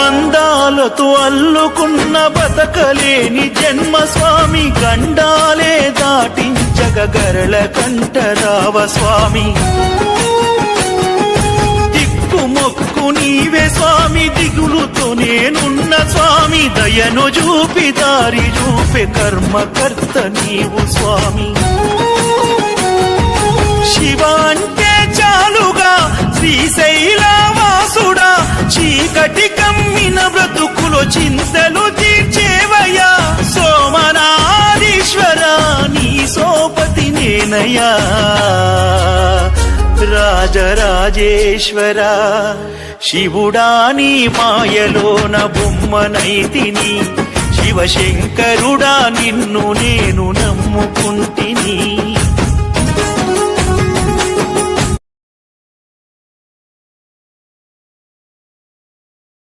బంధాలతో అల్లుకున్న బతకలేని జన్మ స్వామి, గండాలే దాటించగ గరళ కంఠరావ స్వామి. దిక్కుమొక్కు నీవే స్వామి, దిగులుతో నేనున్న స్వామి, దయను చూపి దారి చూపే కర్మకర్త నీవు స్వామి. శివ అంటే చాలుగా శ్రీశైలవాసుడా, చీకటి కమ్మిన బ్రతుకులో చింతలు తీర్చేవయ్యా. సోమనాథీశ్వర నీ సోపతి నేనయ్యా. రాజరాజేశ్వర శివుడా నీ మాయలోన బొమ్మనైతిని, శివశంకరుడా నిన్ను నేను నమ్ముకుంటిని.